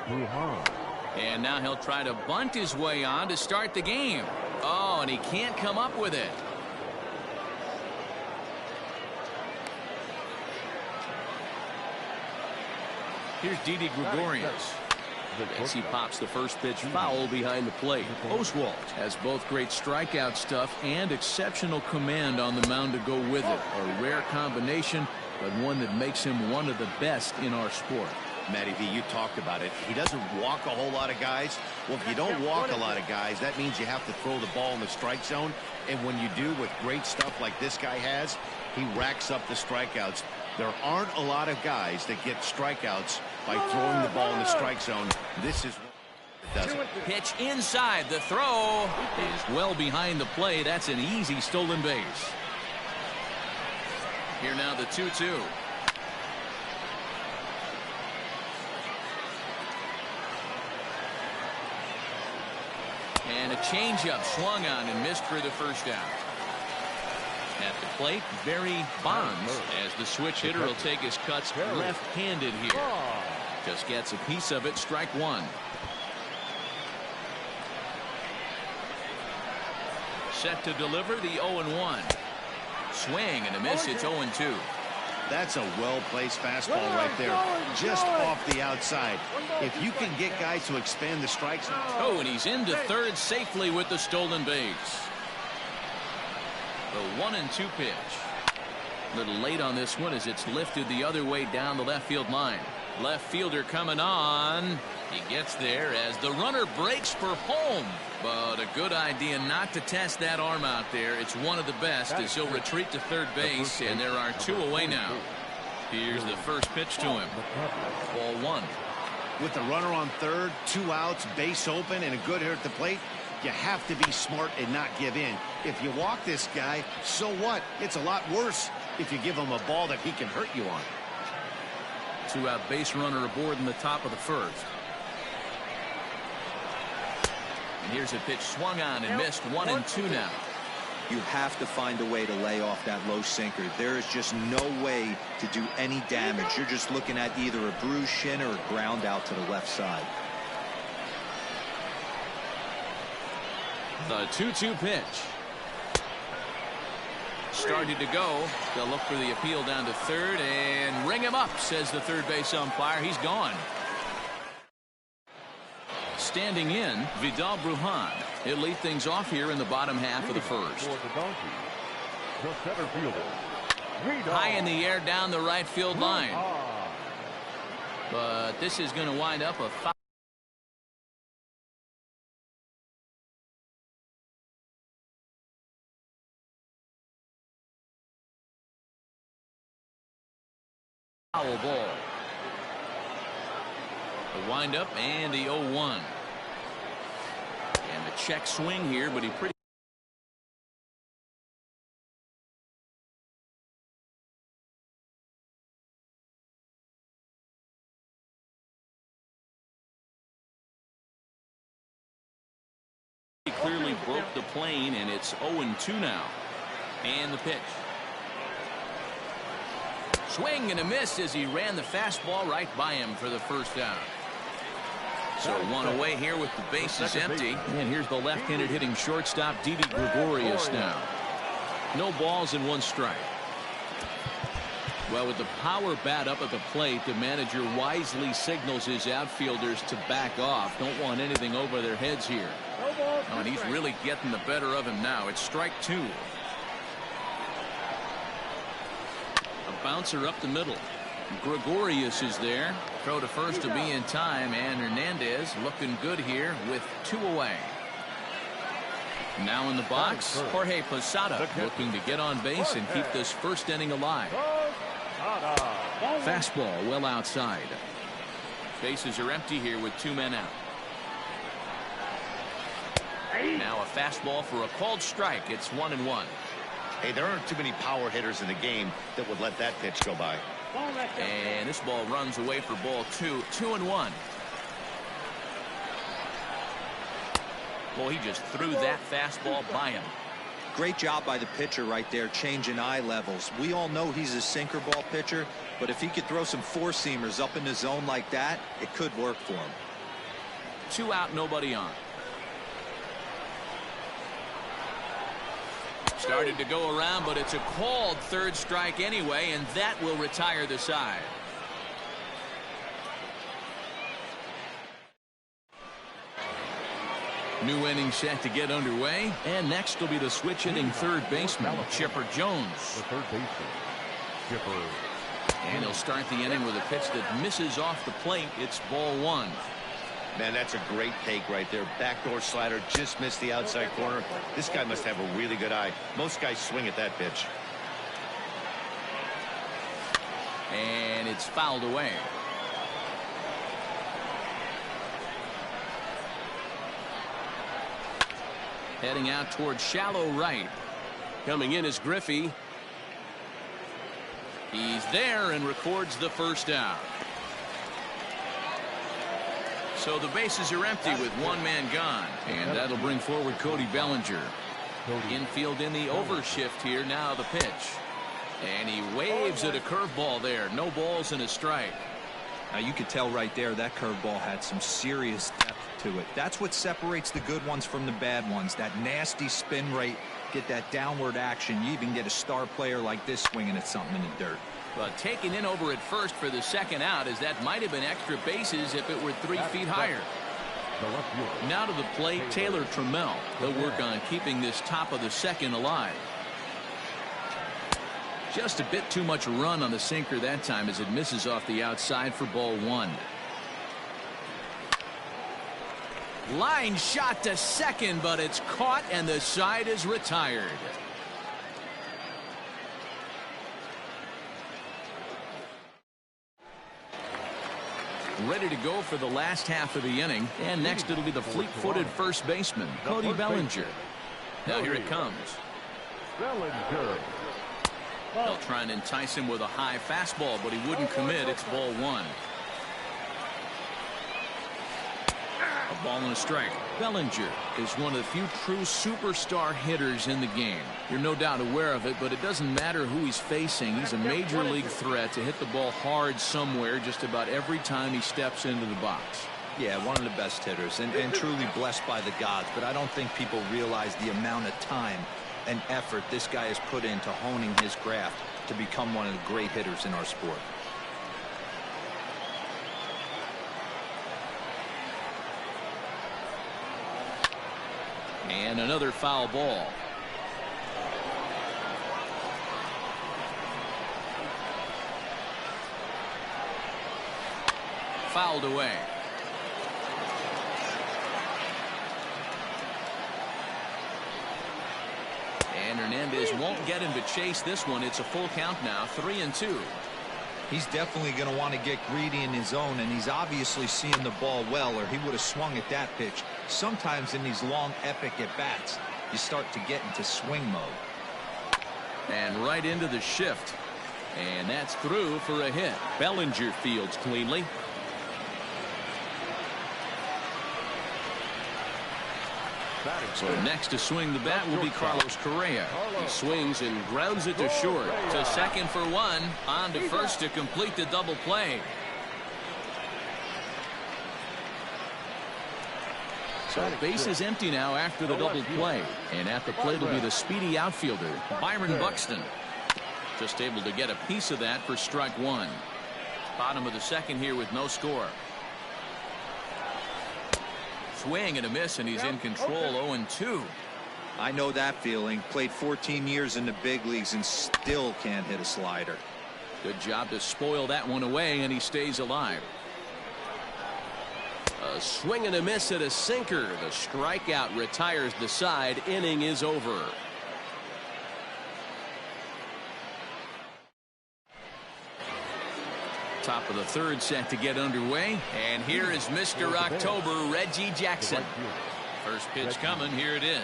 Bruhan. And now he'll try to bunt his way on to start the game. Oh, and he can't come up with it. Here's Didi Gregorius. As he pops the first pitch foul behind the plate. Oswalt has both great strikeout stuff and exceptional command on the mound to go with it. A rare combination, but one that makes him one of the best in our sport. Matty V, you talked about it. He doesn't walk a whole lot of guys. Well, if you don't walk a lot of guys, that means you have to throw the ball in the strike zone. And when you do with great stuff like this guy has, he racks up the strikeouts. There aren't a lot of guys that get strikeouts by throwing the ball in the strike zone. This is what does it. Pitch inside. The throw is well behind the play. That's an easy stolen base. Here now the 2-2. And a changeup swung on and missed for the first out. At the plate, Barry Bonds, as the switch hitter will take his cuts left-handed here. Just gets a piece of it. Strike one. Set to deliver the 0-1. Swing and a miss. It's 0-2. That's a well-placed fastball right there, just off the outside. If you can get guys to expand the strike zone. Oh, and he's into third safely with the stolen base. The 1-2 pitch. A little late on this one as it's lifted the other way down the left field line. Left fielder coming on. He gets there as the runner breaks for home. But a good idea not to test that arm out there. It's one of the best as he'll retreat to third base, and there are two away now. Here's the first pitch to him. Ball one. With the runner on third, 2 outs, base open, and a good hitter at the plate, you have to be smart and not give in. If you walk this guy, so what? It's a lot worse if you give him a ball that he can hurt you on. 2-out base runner aboard in the top of the first. And here's a pitch swung on and missed. 1-2 now. You have to find a way to lay off that low sinker. There is just no way to do any damage. You're just looking at either a bruised shin or a ground out to the left side. The 2-2 pitch. Started to go. They'll look for the appeal down to third and ring him up, says the third base umpire. He's gone. Standing in, Vidal Brujan. He'll lead things off here in the bottom half of the first. High in the air down the right field line. But this is going to wind up a foul ball. The windup and the 0-1. And the check swing here, but he pretty clearly broke the plane, and it's 0-2 now. And the pitch. Swing and a miss as he ran the fastball right by him for the first out. So one away here with the bases empty. And here's the left-handed hitting shortstop Didi Gregorius now. No balls and 1 strike. Well, with the power bat up at the plate, the manager wisely signals his outfielders to back off. Don't want anything over their heads here. Oh, and he's really getting the better of him now. It's strike 2. A bouncer up the middle. Gregorius is there. Throw to first to be in time, and Hernandez looking good here with 2 away. Now in the box, Jorge Posada looking to get on base and keep this first inning alive. Fastball well outside. Bases are empty here with 2 men out. Now a fastball for a called strike. It's 1-1. Hey, there aren't too many power hitters in the game that would let that pitch go by. And this ball runs away for ball 2. 2-1. Well, he just threw that fastball by him. Great job by the pitcher right there, changing eye levels. We all know he's a sinker ball pitcher, but if he could throw some 4-seamers up in the zone like that, it could work for him. 2 out, nobody on. Started to go around, but it's a called third strike anyway, and that will retire the side. New inning set to get underway, and next will be the switch hitting third baseman, Chipper Jones. The third baseman, Chipper. And he'll start the inning with a pitch that misses off the plate. It's ball 1. Man, that's a great take right there. Backdoor slider just missed the outside corner. This guy must have a really good eye. Most guys swing at that pitch. And it's fouled away. Heading out towards shallow right. Coming in is Griffey. He's there and records the first out. So the bases are empty with one man gone. And that'll bring forward Cody Bellinger. Infield in the overshift here. Now the pitch. And he waves at a curveball there. No balls and a strike. Now you could tell right there that curveball had some serious depth to it. That's what separates the good ones from the bad ones. That nasty spin rate, get that downward action. You even get a star player like this swinging at something in the dirt. But taken in over at first for the second out, as that might have been extra bases if it were 3 feet higher. Now to the plate, Taylor Trammell. He'll work on keeping this top of the second alive. Just a bit too much run on the sinker that time as it misses off the outside for ball 1. Line shot to second, but it's caught and the side is retired. Ready to go for the last half of the inning, and next it'll be the fleet-footed first baseman, Cody Bellinger. Now here it comes. Bellinger. They'll try and entice him with a high fastball, but he wouldn't commit. It's ball 1. A ball and a strike. Bellinger is one of the few true superstar hitters in the game. You're no doubt aware of it, but it doesn't matter who he's facing. He's a major league threat to hit the ball hard somewhere just about every time he steps into the box. Yeah, one of the best hitters and truly blessed by the gods, but I don't think people realize the amount of time and effort this guy has put into honing his craft to become one of the great hitters in our sport. And another foul ball. Fouled away. And Hernandez won't get him to chase this one. It's a full count now, 3-2. He's definitely going to want to get greedy in his zone, and he's obviously seeing the ball well, or he would have swung at that pitch. Sometimes in these long, epic at-bats, you start to get into swing mode. And right into the shift. And that's through for a hit. Bellinger fields cleanly. So next to swing the bat will be Carlos Correa. He swings and grounds it to short. To second for 1. On to first to complete the double play. So base is empty now after the double play. And at the plate will be the speedy outfielder, Byron Buxton. Just able to get a piece of that for strike 1. Bottom of the second here with no score. Swing and a miss, and he's in control. 0-2. I know that feeling. Played 14 years in the big leagues and still can't hit a slider. Good job to spoil that one away, and he stays alive. A swing and a miss at a sinker. The strikeout retires the side. Inning is over. Top of the third set to get underway. And here is Mr. October, Reggie Jackson. First pitch coming. Here it is.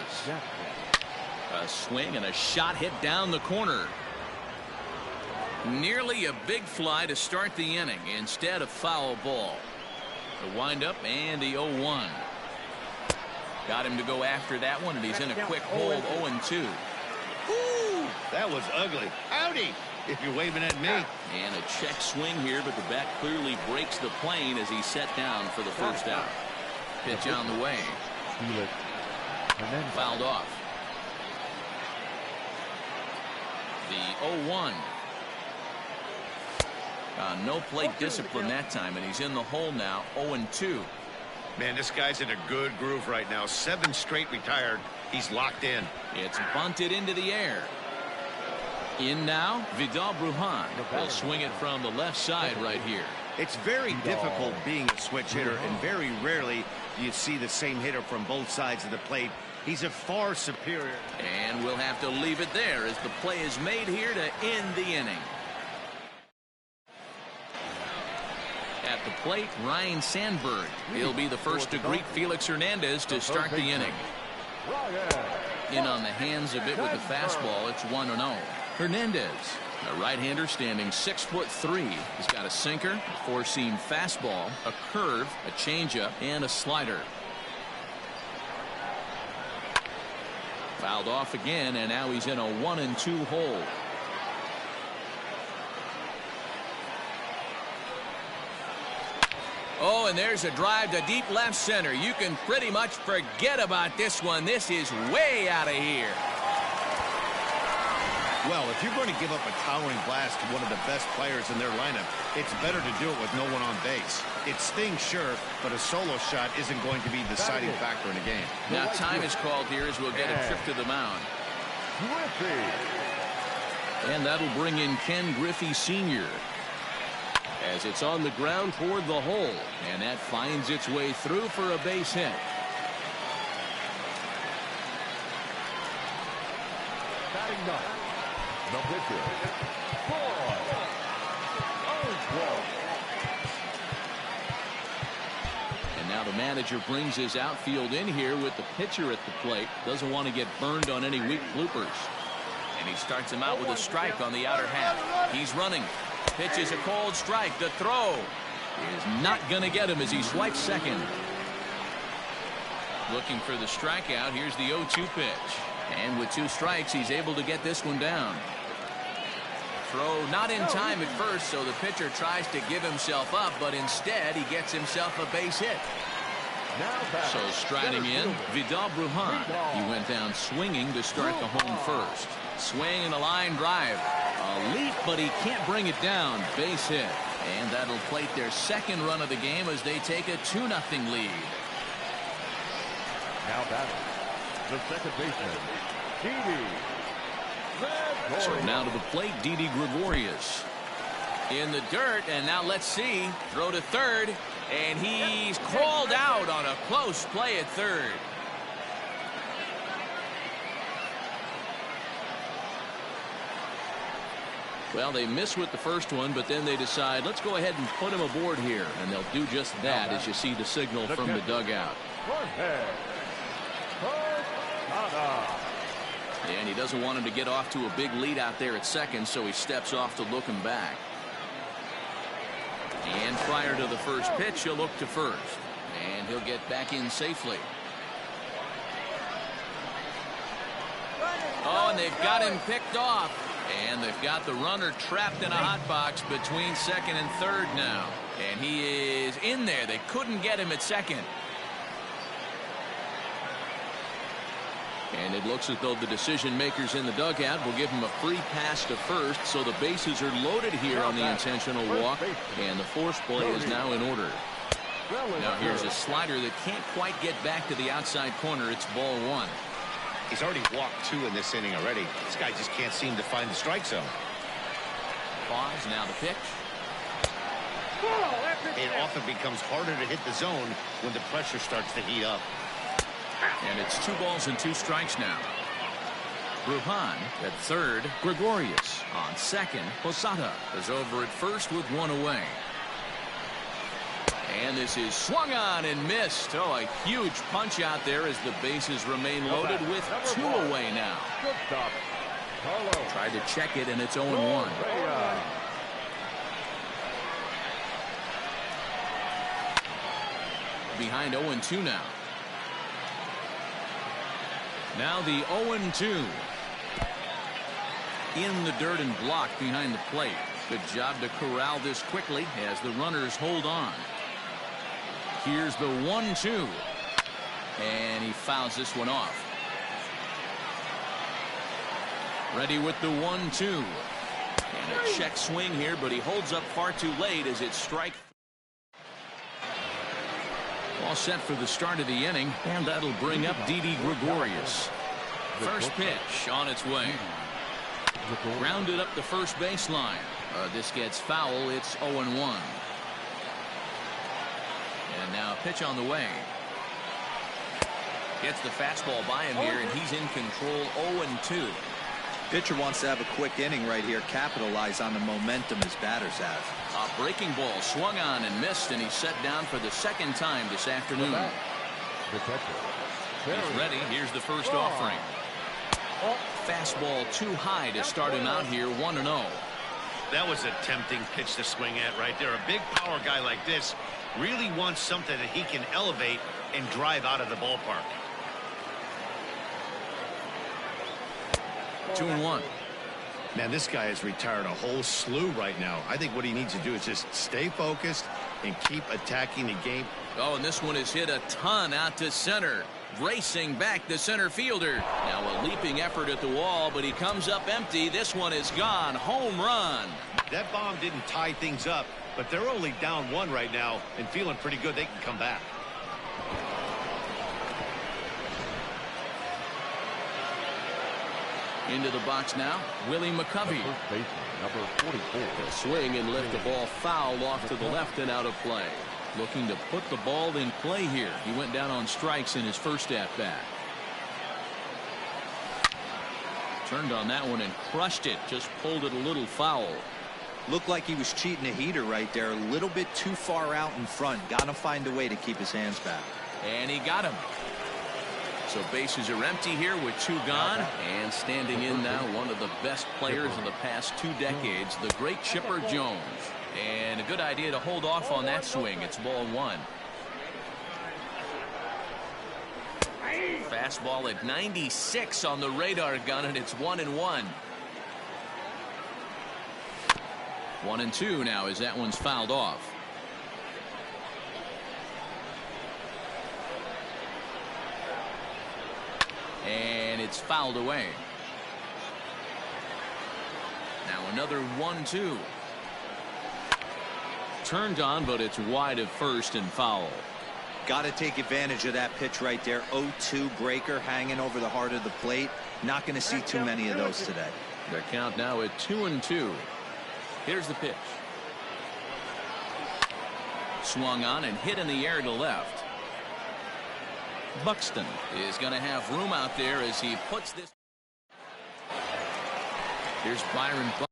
A swing and a shot hit down the corner. Nearly a big fly to start the inning. Instead, a foul ball. The windup and the 0-1. Got him to go after that one, and he's in a quick hold. 0-2. Ooh, that was ugly. Howdy, if you're waving at me. And a check swing here, but the bat clearly breaks the plane as he's set down for the first out. Pitch on the way. Felix Hernandez. Fouled off. The 0-1. No plate discipline that time, and he's in the hole now. 0-2. Man, this guy's in a good groove right now. 7 straight retired. He's locked in. It's bunted into the air. In now, Vidal Brujan will swing it from the left side right here. It's very difficult being a switch hitter, and very rarely do you see the same hitter from both sides of the plate. He's a far superior. And we'll have to leave it there as the play is made here to end the inning. At the plate, Ryan Sandberg. He'll be the first to greet Felix Hernandez to start the inning. In on the hands of it with the fastball. It's 1-0. Hernandez, a right-hander standing 6'3". He's got a sinker, a four-seam fastball, a curve, a changeup, and a slider. Fouled off again, and now he's in a 1-2 hole. Oh, and there's a drive to deep left center. You can pretty much forget about this one. This is way out of here. Well, if you're going to give up a towering blast to one of the best players in their lineup, it's better to do it with no one on base. It stings, sure, but a solo shot isn't going to be the deciding factor in a game. Now time is called here as we'll get a trip to the mound. And that'll bring in Ken Griffey Sr. as it's on the ground toward the hole, and that finds its way through for a base hit. Batting ninth, the pitcher, Oswalt. And now the manager brings his outfield in here with the pitcher at the plate. Doesn't want to get burned on any weak bloopers. And he starts him out with a strike on the outer half. He's running. Pitches a cold strike. The throw is not going to get him as he swipes second. Looking for the strikeout. Here's the 0-2 pitch. And with 2 strikes, he's able to get this one down. Throw not in time at first, so the pitcher tries to give himself up, but instead he gets himself a base hit. So striding in, Vidal Brujan. He went down swinging to start the home first. Swing and a line drive. A leap, but he can't bring it down. Base hit. And that'll plate their second run of the game as they take a 2-0 lead. Now batting, the second baseman, Didi. So now to the plate, Didi Gregorius. In the dirt, and now let's see. Throw to third, and he's crawled out on a close play at third. Well, they miss with the first one, but then they decide, let's go ahead and put him aboard here. And they'll do just that as you see the signal from the dugout. And he doesn't want him to get off to a big lead out there at second, so he steps off to look him back. And prior to the first pitch, he'll look to first. And he'll get back in safely. Oh, and they've got him picked off. And they've got the runner trapped in a hot box between second and third now. And he is in there. They couldn't get him at second. And it looks as though the decision makers in the dugout will give him a free pass to first, so the bases are loaded here on the intentional walk, and the force play is now in order. Now here's a slider that can't quite get back to the outside corner. It's ball 1. He's already walked 2 in this inning already. This guy just can't seem to find the strike zone. Pause, now the pitch. It often becomes harder to hit the zone when the pressure starts to heat up. And it's 2 balls and 2 strikes now. Brujan at third. Gregorius on second. Posada is over at first with 1 away. And this is swung on and missed. Oh, a huge punch out there as the bases remain loaded with 2 away now. Tried to check it, and it's 0-1. Behind 0-2 now. Now the 0-2. In the dirt and blocked behind the plate. Good job to corral this quickly as the runners hold on. Here's the 1-2. And he fouls this one off. Ready with the 1-2. And a check swing here, but he holds up far too late as it's strike. All set for the start of the inning, and that'll bring up Didi Gregorius. First pitch on its way. Grounded up the first baseline. This gets foul. It's 0-1. And now a pitch on the way. Gets the fastball by him here, and he's in control. 0-2. Pitcher wants to have a quick inning right here, capitalize on the momentum his batters have. A breaking ball swung on and missed, and he's set down for the second time this afternoon. He's ready. Here's the first offering. Fastball too high to start him out here. 1-0. That was a tempting pitch to swing at right there. A big power guy like this really wants something that he can elevate and drive out of the ballpark. 2-1. Man, this guy has retired a whole slew right now. I think what he needs to do is just stay focused and keep attacking the game. Oh, and this one is hit a ton out to center. Racing back the center fielder. Now a leaping effort at the wall, but he comes up empty. This one is gone. Home run. That bomb didn't tie things up, but they're only down 1 right now and feeling pretty good they can come back. Into the box now, Willie McCovey. Number 44. He'll swing and lift the ball foul off to the left and out of play. Looking to put the ball in play here. He went down on strikes in his first at-bat. Turned on that one and crushed it. Just pulled it a little foul. Looked like he was cheating a heater right there. A little bit too far out in front. Got to find a way to keep his hands back. And he got him. So bases are empty here with 2 gone. And standing in now, one of the best players of the past 2 decades, the great Chipper Jones. And a good idea to hold off on that swing. It's ball 1. Fastball at 96 on the radar gun, and it's 1-1. 1-2 now as that one's fouled off. And it's fouled away. Now another 1-2. Turned on, but it's wide of first and foul. Got to take advantage of that pitch right there. 0-2 breaker hanging over the heart of the plate. Not going to see too many of those today. The count now at 2-2. Here's the pitch. Swung on and hit in the air to left. Buxton is going to have room out there as he puts this. Here's Byron Buxton.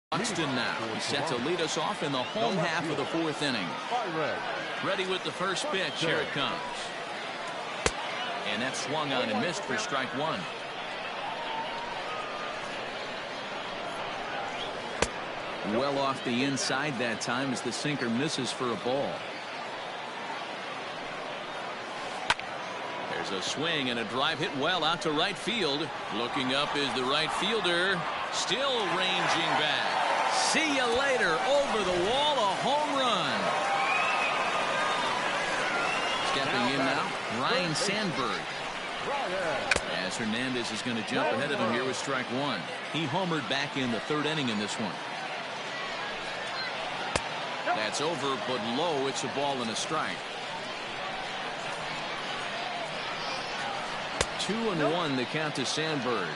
Buxton now. He's set to lead us off in the home half of the 4th inning. Ready with the first pitch. Here it comes. And that swung on and missed for strike 1. Well off the inside that time as the sinker misses for a ball. There's a swing and a drive hit well out to right field. Looking up is the right fielder. Still ranging back. See you later. Over the wall, a home run. Stepping in now, Ryan Sandberg. As Hernandez is going to jump ahead of him here with strike one. He homered back in the third inning in this one. That's over, but low. It's a ball and a strike. 2-1 the count to Sandberg.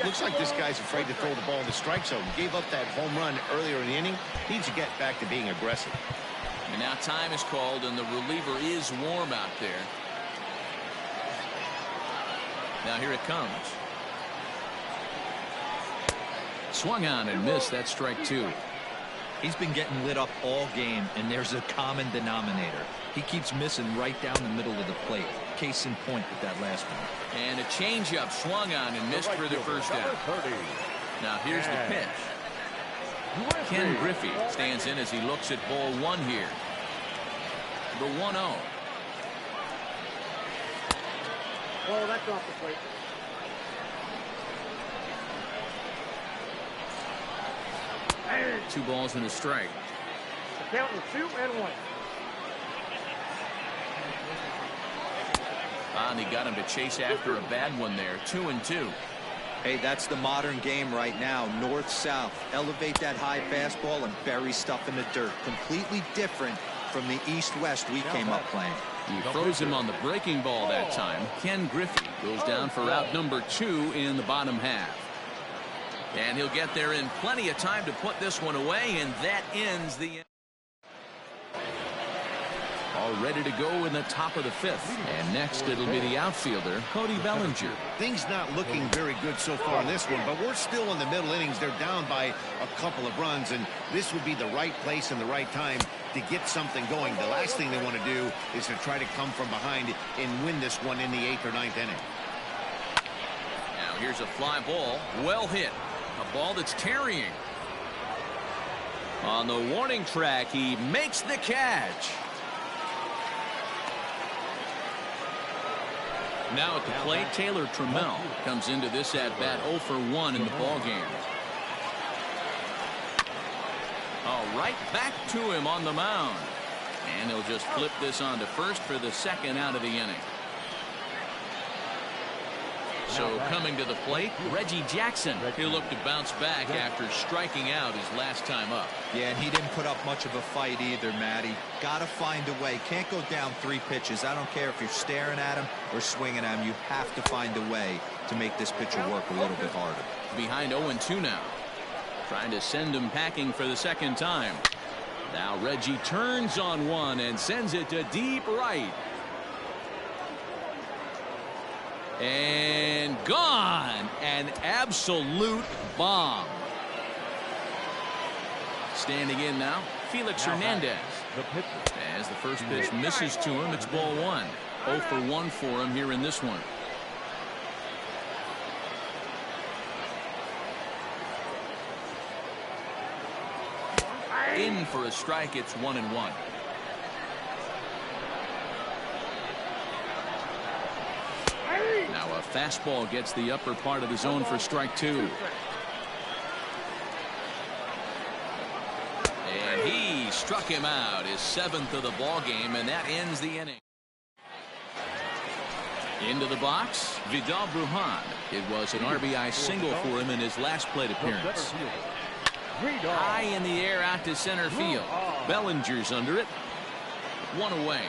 Looks like this guy's afraid to throw the ball in the strike zone. Gave up that home run earlier in the inning. Needs to get back to being aggressive. And now time is called, and the reliever is warm out there. Now here it comes. Swung on and missed. That's strike two. He's been getting lit up all game, and there's a common denominator. He keeps missing right down the middle of the plate. Case in point with that last one. And a changeup swung on and missed for the first out. Now here's the pitch. Ken Griffey stands in as he looks at ball one here. The 1-0. Oh, that's off the plate. Two balls and a strike. The count is 2-1. And he got him to chase after a bad one there. 2-2. Hey, that's the modern game right now. North-south. Elevate that high fastball and bury stuff in the dirt. Completely different from the east-west we came up playing. He throws him on the breaking ball that time. Ken Griffey goes down for out number 2 in the bottom half. And he'll get there in plenty of time to put this one away, and that ends the inning. All ready to go in the top of the 5th. And next it'll be the outfielder, Cody Bellinger. Things not looking very good so far in this one, but we're still in the middle innings. They're down by a couple of runs, and this would be the right place and the right time to get something going. The last thing they want to do is to try to come from behind and win this one in the 8th or 9th inning. Now here's a fly ball. Well hit. A ball that's carrying. On the warning track, he makes the catch. Now at the plate, Taylor Trammell comes into this at bat 0 for 1 in the ball game. All right, back to him on the mound. And he'll just flip this on to first for the second out of the inning. So coming to the plate, Reggie Jackson. He'll look to bounce back after striking out his last time up. Yeah, and he didn't put up much of a fight either, Matty. Got to find a way. Can't go down 3 pitches. I don't care if you're staring at him or swinging at him. You have to find a way to make this pitcher work a little bit harder. Behind 0-2 now. Trying to send him packing for the second time. Now Reggie turns on one and sends it to deep right. And gone. An absolute bomb. Standing in now, Felix Hernandez. As the first pitch misses to him, it's ball 1. 0 for 1 for him here in this one. In for a strike, it's 1-1. Now a fastball gets the upper part of the zone for strike 2. And he struck him out, his 7th of the ball game, and that ends the inning. Into the box, Vidal Brujan. It was an RBI single for him in his last plate appearance. High in the air out to center field. Bellinger's under it. 1 away.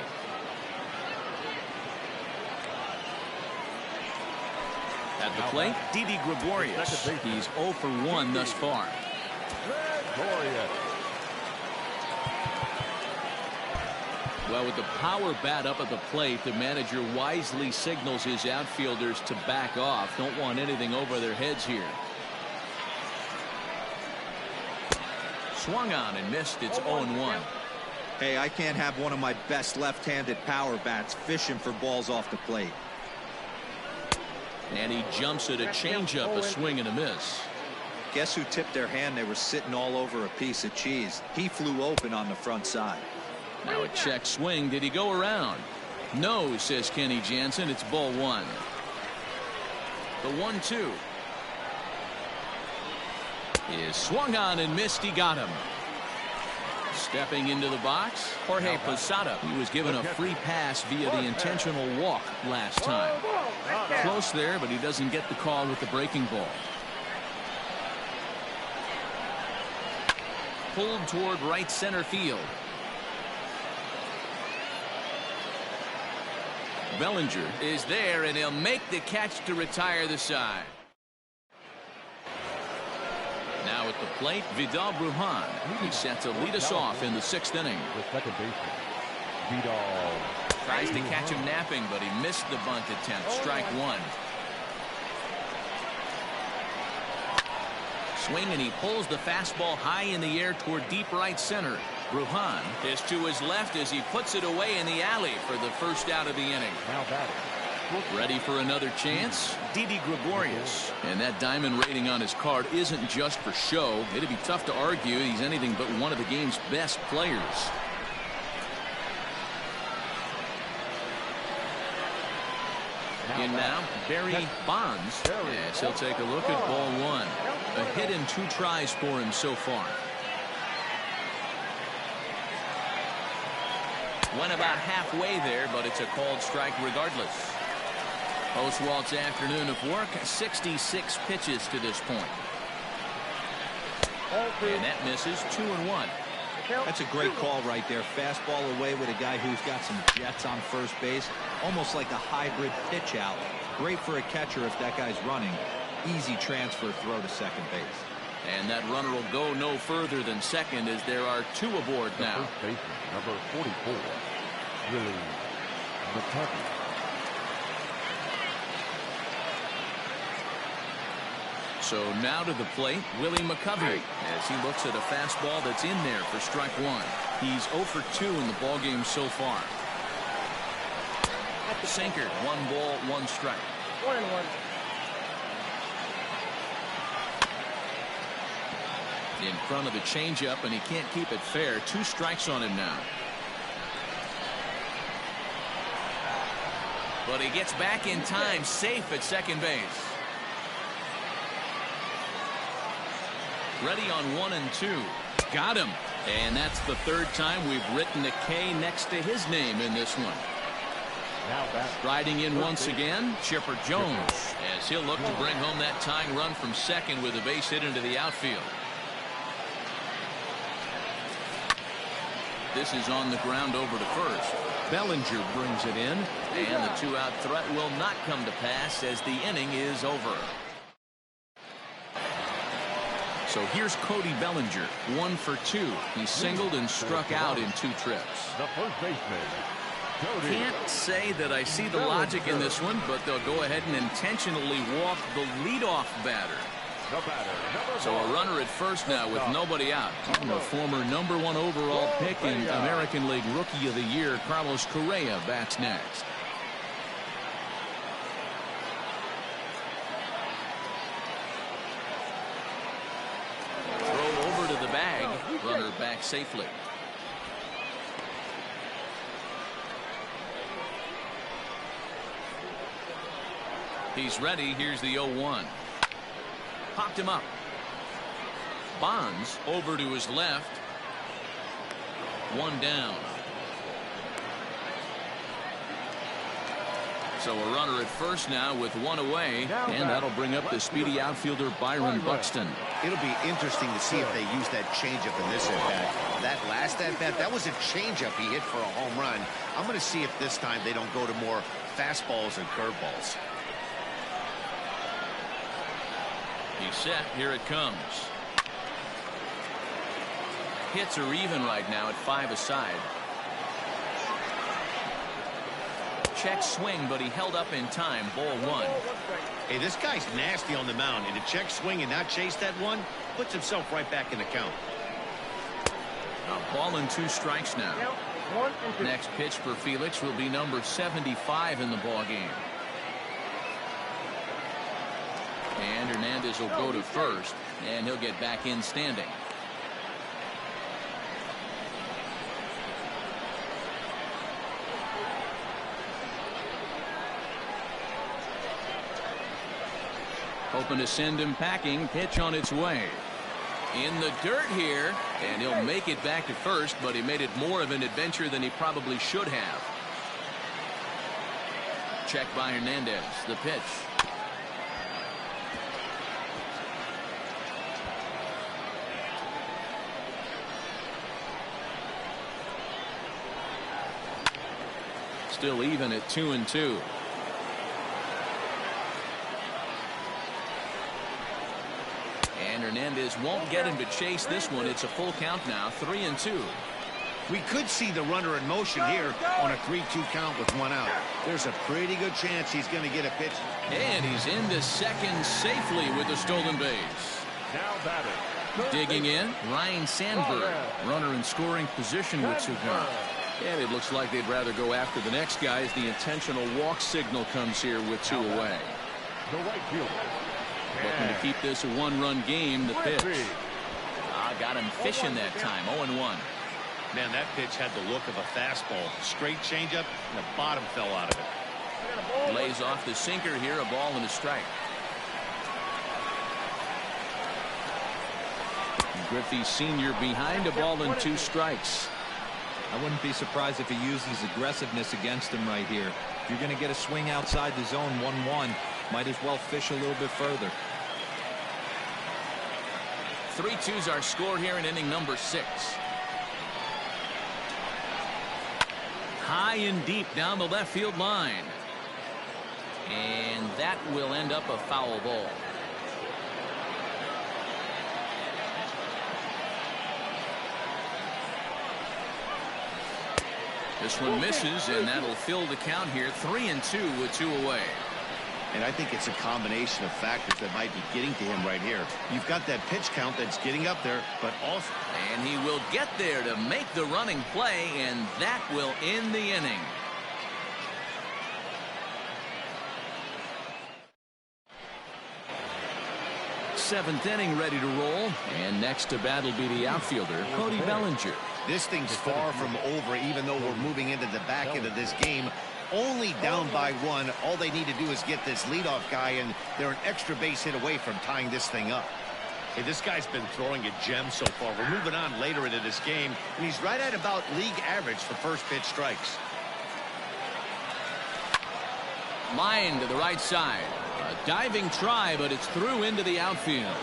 At the plate, Didi Gregorius. He's 0 for 1 thus far. Well, with the power bat up at the plate, the manager wisely signals his outfielders to back off. Don't want anything over their heads here. Swung on and missed. It's 0-1. Hey, I can't have one of my best left-handed power bats fishing for balls off the plate. And he jumps at a changeup, a swing and a miss. Guess who tipped their hand? They were sitting all over a piece of cheese. He flew open on the front side. Now a check swing. Did he go around? No, says Kenny Jansen. It's ball 1. The 1-2 is swung on and missed. He got him. Stepping into the box, Jorge Posada. He was given a free pass via the intentional walk last time. Close there, but he doesn't get the call with the breaking ball. Pulled toward right center field. Bellinger is there, and he'll make the catch to retire the side. Now at the plate, Vidal Brujan. He's set to lead us off in the 6th inning. The second baseman, Vidal. Tries to catch him napping, but he missed the bunt attempt. Strike one. Swing, and he pulls the fastball high in the air toward deep right center. Brujan is to his left as he puts it away in the alley for the first out of the inning. Now batting. Ready for another chance? Didi Gregorius. And that diamond rating on his card isn't just for show. It'd be tough to argue he's anything but one of the game's best players. In now, Barry Bonds. Yes, he'll take a look at ball one. A hit in 2 tries for him so far. Went about halfway there, but it's a called strike regardless. Oswalt's afternoon of work, 66 pitches to this point. And that misses 2-1. That's a great call right there. Fastball away with a guy who's got some jets on first base. Almost like a hybrid pitch out. Great for a catcher if that guy's running. Easy transfer throw to second base. And that runner will go no further than second as there are 2 aboard now. First baseman, number 44, Willie McCovey. So now to the plate, Willie McCovey, as he looks at a fastball that's in there for strike one. He's 0 for 2 in the ballgame so far. Sinker, 1 ball, 1 strike. 1-1. In front of the changeup, and he can't keep it fair. 2 strikes on him now. But he gets back in time, safe at second base. Ready on 1 and 2. Got him. And that's the 3rd time we've written a K next to his name in this one. Now back. Riding in once again, Chipper Jones, as he'll look to bring home that tying run from second with a base hit into the outfield. This is on the ground over to first. Bellinger brings it in, and the 2-out threat will not come to pass as the inning is over. So here's Cody Bellinger, 1 for 2. He singled and struck out in 2 trips. The first baseman, Cody. Can't say that I see the logic in this one, but they'll go ahead and intentionally walk the leadoff batter. The batter, number So a runner at first now with nobody out. And the former number 1 overall pick in American League Rookie of the Year, Carlos Correa, bats next. Throw over to the bag. Runner back safely. He's ready. Here's the 0-1. Popped him up. Bonds over to his left. 1 down. So a runner at first now with 1 away, and that'll bring up the speedy outfielder Byron Buxton. It'll be interesting to see if they use that changeup in this at-bat. That last at-bat, that was a changeup he hit for a home run. I'm going to see if this time they don't go to more fastballs and curveballs. He's set. Here it comes. Hits are even right now at 5 aside. Check swing, but he held up in time. Ball 1. Hey, this guy's nasty on the mound, and to check swing and not chase that one puts himself right back in the count. A ball and 2 strikes now. 1 and 2. Next pitch for Felix will be number 75 in the ball game. And Hernandez will go to first, and he'll get back in standing. Hoping to send him packing. Pitch on its way. in the dirt here, and he'll make it back to first, but he made it more of an adventure than he probably should have. Check by Hernandez. The pitch. Still even at 2-2. And Hernandez won't get him to chase this one. It's a full count now, 3-2. We could see the runner in motion here on a 3-2 count with one out. There's a pretty good chance he's going to get a pitch. And he's into second safely with the stolen base. Now batting. Digging in, Ryan Sandberg. Runner in scoring position with two gone. And it looks like they'd rather go after the next guy as the intentional walk signal comes here with two away. The right fielder. Looking to keep this a one-run game. The pitch. Got him fishing that time. 0-1. Man, that pitch had the look of a fastball. Straight changeup, and the bottom fell out of it. Lays off the sinker here. A ball and a strike. Griffey Sr. behind a ball and 2 strikes. I wouldn't be surprised if he uses aggressiveness against him right here. If you're going to get a swing outside the zone 1-1, might as well fish a little bit further. 3-2's our score here in inning number 6. High and deep down the left field line. And that will end up a foul ball. This one misses, and that'll fill the count here. 3-2 with 2 away. And I think it's a combination of factors that might be getting to him right here. You've got that pitch count that's getting up there, but also... And he will get there to make the running play, and that will end the inning. Seventh inning ready to roll, and next to bat will be the outfielder, Cody Bellinger. This thing's far from over, even though we're moving into the back end of this game. Only down by 1. All they need to do is get this leadoff guy, and they're an extra base hit away from tying this thing up. Hey, this guy's been throwing a gem so far. We're moving on later into this game, and he's right at about league average for first pitch strikes. Line to the right side. A diving try, but it's through into the outfield.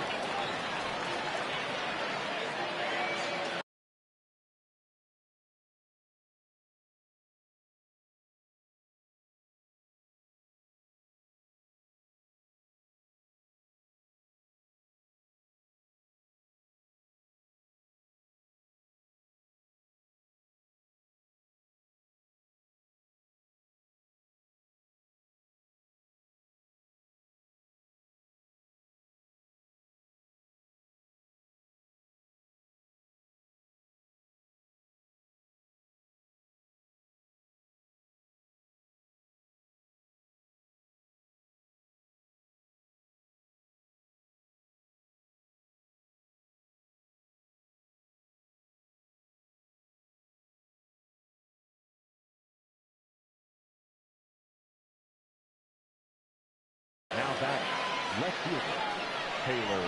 Now back, left fielder, Taylor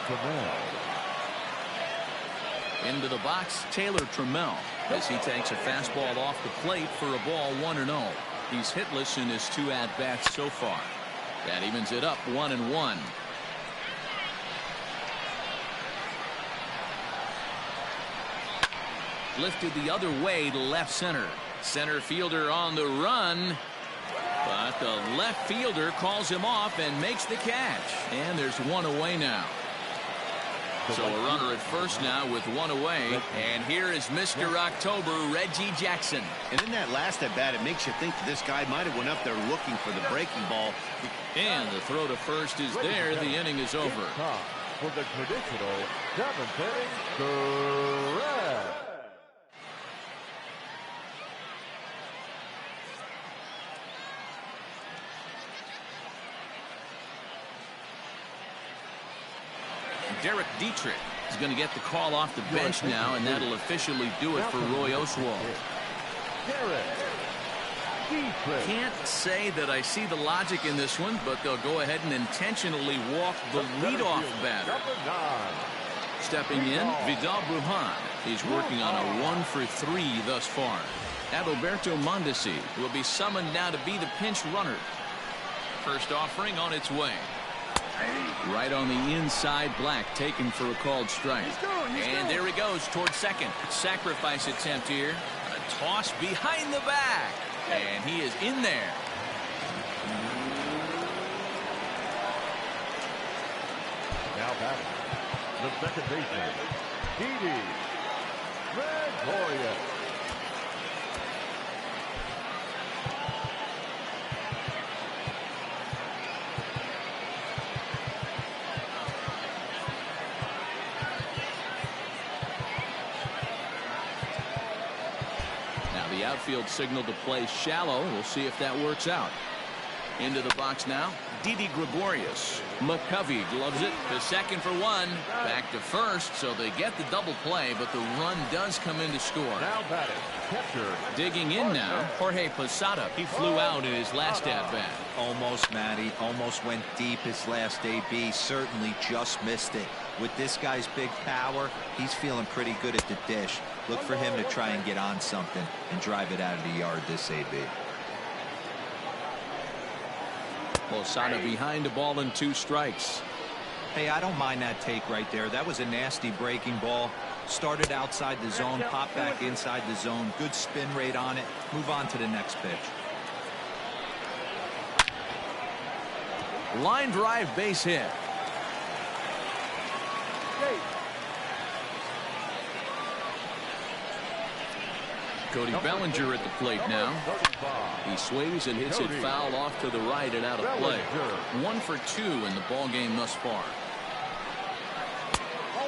Trammell. Into the box, Taylor Trammell, as he takes a fastball off the plate for a ball 1-0. He's hitless in his 2 at-bats so far. That evens it up 1-1. Lifted the other way to left center. Center fielder on the run. But the left fielder calls him off and makes the catch. And there's 1 away now. So a runner at first now with 1 away. And here is Mr. October, Reggie Jackson. And in that last at bat, it makes you think that this guy might have went up there looking for the breaking ball. And the throw to first is there. The inning is over. For the traditional 7th inning, correct. Derek Dietrich is going to get the call off the bench now, and that'll officially do it for Roy Oswalt. Can't say that I see the logic in this one, but they'll go ahead and intentionally walk the leadoff batter. Stepping in, Vidal Brujan. He's working on a 1-for-3 thus far. Adalberto Mondesi will be summoned now to be the pinch runner. First offering on its way. Right on the inside, Black taken for a called strike. And there he goes towards second. Sacrifice attempt here. A toss behind the back. And he is in there. Now batting, the second baseman, Didi Gregorius. Now the outfield signal to play shallow. We'll see if that works out. Into the box now, Didi Gregorius. McCovey gloves it to second for one. Back to first, so they get the double play, but the run does come in to score. Now batting, catcher. Digging in now, Jorge Posada. He flew out in his last at-bat. Almost, Matty. Almost went deep his last AB. Certainly just missed it. With this guy's big power, he's feeling pretty good at the dish. Look for him to try and get on something and drive it out of the yard this AB. Posada behind the ball and 2 strikes. Hey, I don't mind that take right there. That was a nasty breaking ball. Started outside the zone, popped back inside the zone. Good spin rate on it. Move on to the next pitch. Line drive base hit. Cody Bellinger at the plate now. He swings and hits it foul off to the right and out of play. 1 for 2 in the ball game thus far.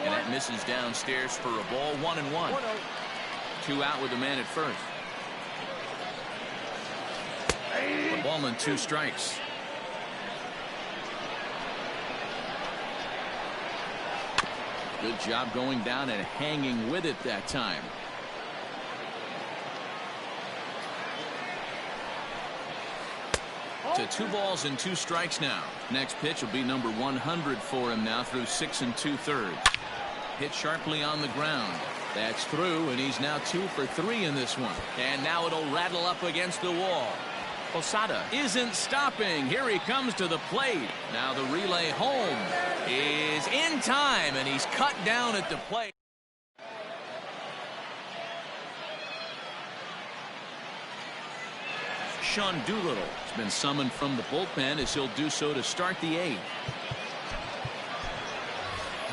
And that misses downstairs for a ball. 1-1. 2 out with the man at first. A ball and 2 strikes. Good job going down and hanging with it that time. To 2 balls and 2 strikes now. Next pitch will be number 100 for him now through 6 2/3. Hit sharply on the ground. That's through, and he's now 2 for 3 in this one. And now it'll rattle up against the wall. Posada isn't stopping. Here he comes to the plate. Now the relay home is in time, and he's cut down at the plate. Sean Doolittle has been summoned from the bullpen as he'll do so to start the 8th.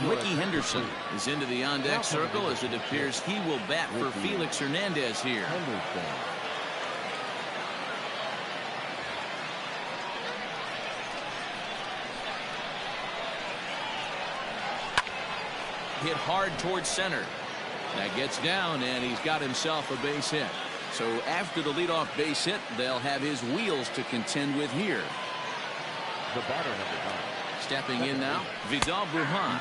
Ricky Henderson is into the on-deck circle as it appears he will bat for Felix Hernandez here. Hit hard towards center. That gets down, and he's got himself a base hit. So after the leadoff base hit, they'll have his wheels to contend with here. The batter number 9. Stepping in now, Vidal Brujan,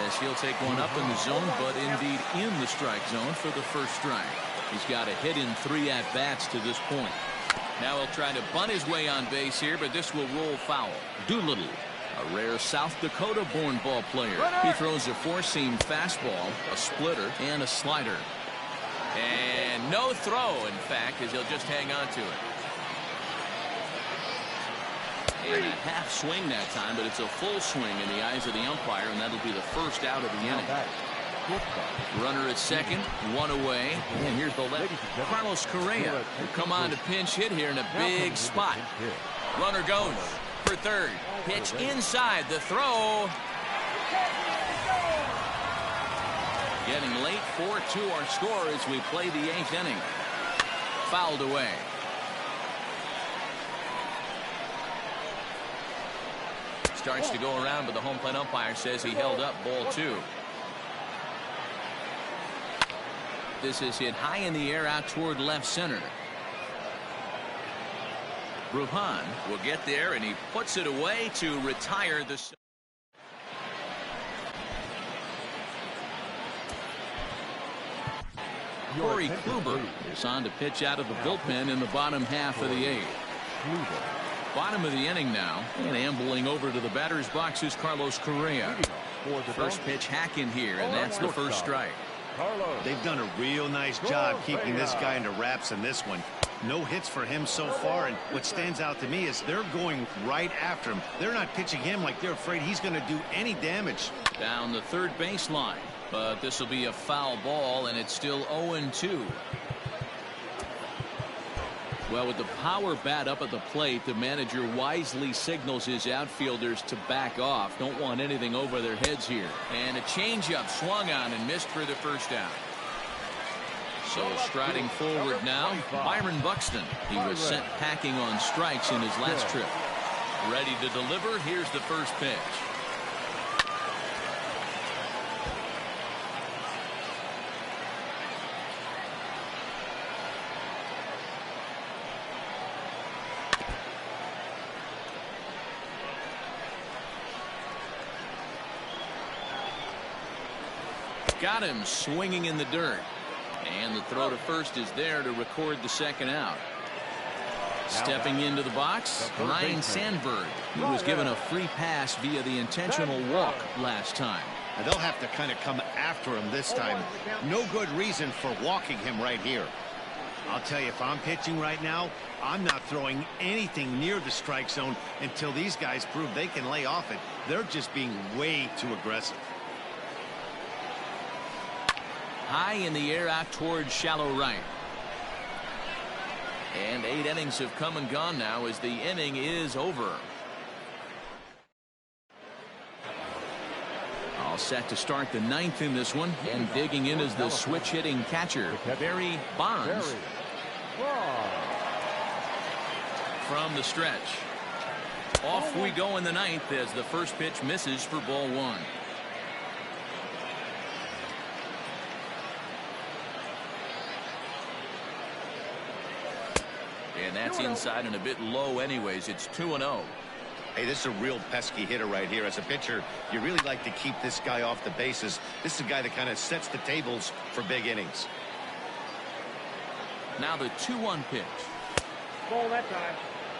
as he'll take one up in the zone, but indeed in the strike zone for the first strike. He's got a hit in 3 at-bats to this point. Now he'll try to bunt his way on base here, but this will roll foul. Doolittle, a rare South Dakota-born ball player. He throws a 4-seam fastball, a splitter, and a slider. And no throw, in fact, as he'll just hang on to it. And a half swing that time, but it's a full swing in the eyes of the umpire, and that'll be the first out of the inning. Runner at second, 1 away, and here's the left. Carlos Correa will come on to pinch hit here in a big spot. Runner goes for third. Pitch inside, the throw. Getting late, 4-2 our score as we play the 8th inning. Fouled away. Starts to go around, but the home plate umpire says he held up ball 2. This is hit high in the air out toward left center. Brujan will get there, and he puts it away to retire the. Corey Kluber is on to pitch out of the bullpen in the bottom half of the 8th. Bottom of the inning now, and ambling over to the batter's box is Carlos Correa. For the First Donkeys. pitch hack in here, and that's the first strike. Carlos. They've done a real nice job keeping this guy into wraps in this one. No hits for him so far, and what stands out to me is they're going right after him. They're not pitching him like they're afraid he's going to do any damage. Down the third baseline, but this will be a foul ball, and it's still 0-2. Well, with the power bat up at the plate, the manager wisely signals his outfielders to back off. Don't want anything over their heads here. And a changeup swung on and missed for the first out. So striding forward now, Byron Buxton. He was sent packing on strikes in his last trip. Ready to deliver. Here's the first pitch. Got him swinging in the dirt. And the throw to first is there to record the second out. Stepping into the box, Ryan Sandberg. He was given a free pass via the intentional walk last time. And they'll have to kind of come after him this time. No good reason for walking him right here. I'll tell you, if I'm pitching right now, I'm not throwing anything near the strike zone until these guys prove they can lay off it. They're just being way too aggressive. High in the air out towards shallow right. And 8 innings have come and gone now as the inning is over. All set to start the 9th in this one, and digging in is the switch hitting catcher, Barry Bonds. From the stretch. Off we go in the 9th as the first pitch misses for ball 1. And that's inside and a bit low anyways. It's 2-0. Hey, this is a real pesky hitter right here. As a pitcher, you really like to keep this guy off the bases. This is a guy that kind of sets the tables for big innings. Now the 2-1 pitch. Ball that time.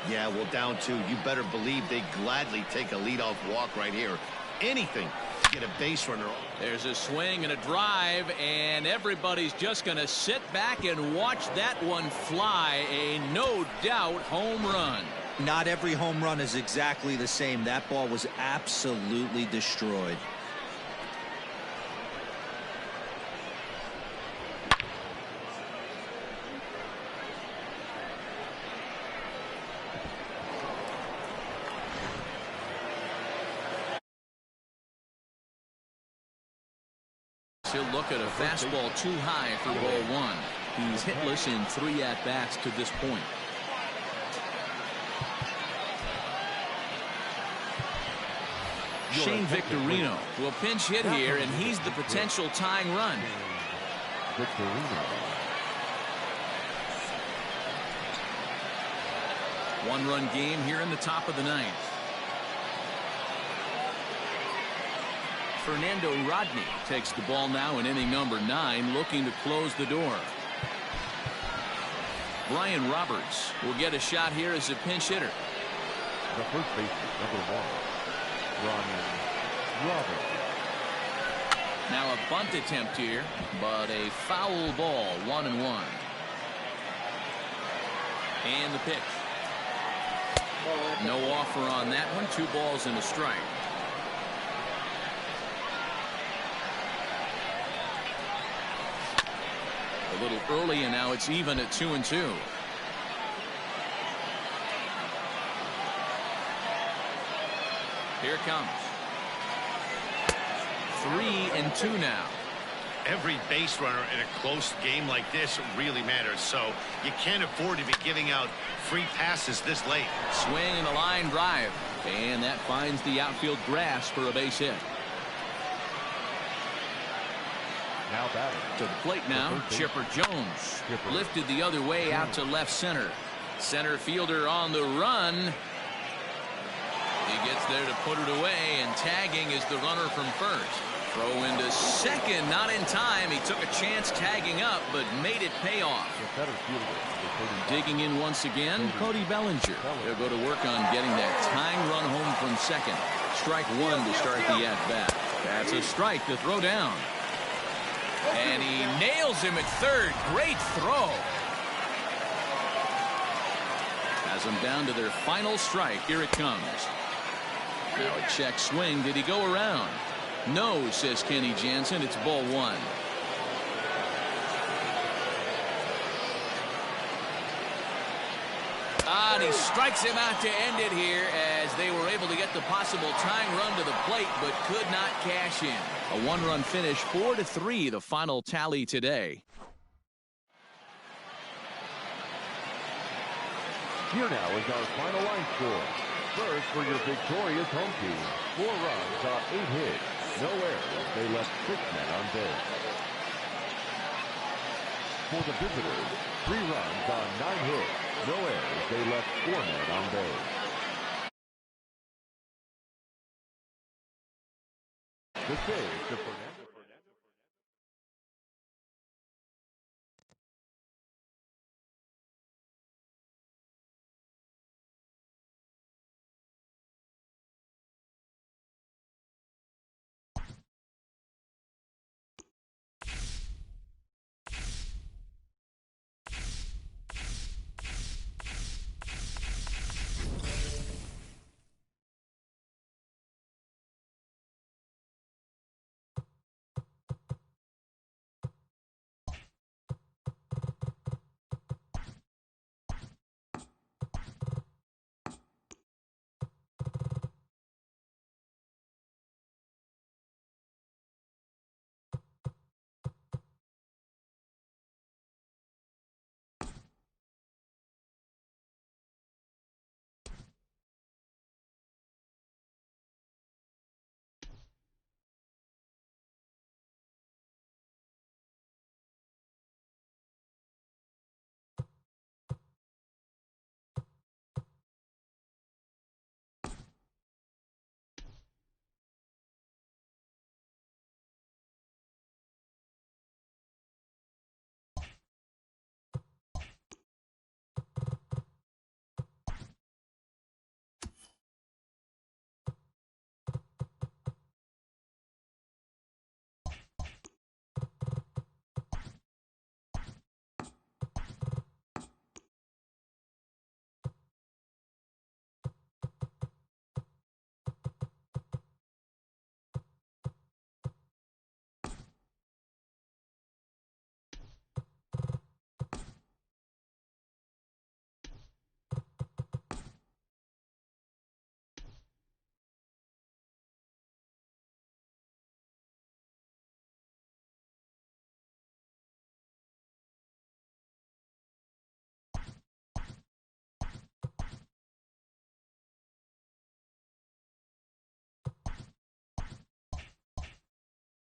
Yeah, well, down 2. You better believe they gladly take a leadoff walk right here. Anything to get a base runner. There's a swing and a drive, and everybody's just going to sit back and watch that one fly. A no doubt home run. Not every home run is exactly the same. That ball was absolutely destroyed. He'll look at a fastball too high for ball 1. He's hitless in 3 at-bats to this point. Shane Victorino will pinch hit here, and he's the potential tying run. Victorino. 1-run game here in the top of the 9th. Fernando Rodney takes the ball now in inning number 9, looking to close the door. Brian Roberts will get a shot here as a pinch hitter. The first baseman, number 1, Brian Roberts. Now a bunt attempt here, but a foul ball, 1-1. And the pitch. No offer on that one. 2 balls and a strike. A little early, and now it's even at 2-2. Here it comes. 3-2 now. Every base runner in a close game like this really matters, so you can't afford to be giving out free passes this late. Swing and a line drive, and that finds the outfield grass for a base hit. Now batting. To the plate now, Chipper Jones. Lifted the other way out to left center. Center fielder on the run. He gets there to put it away, and tagging is the runner from first. Throw into second, not in time. He took a chance tagging up, but made it pay off. Digging in once again, Cody Bellinger. They'll go to work on getting that tying run home from second. Strike 1 to start the at-bat. That's a strike to throw down. And he nails him at third. Great throw. Has them down to their final strike. Here it comes. Now a check swing. Did he go around? No, says Kenny Jansen. It's ball one. And he strikes him out to end it here as they were able to get the possible tying run to the plate but could not cash in. A one-run finish, 4-3, the final tally today. Here now is our final line score. First for your victorious home team, 4 runs on 8 hits, no errors. They left 6 men on base. For the visitors, 3 runs on 9 hits, no errors. They left 4 men on base. The save to Fernando.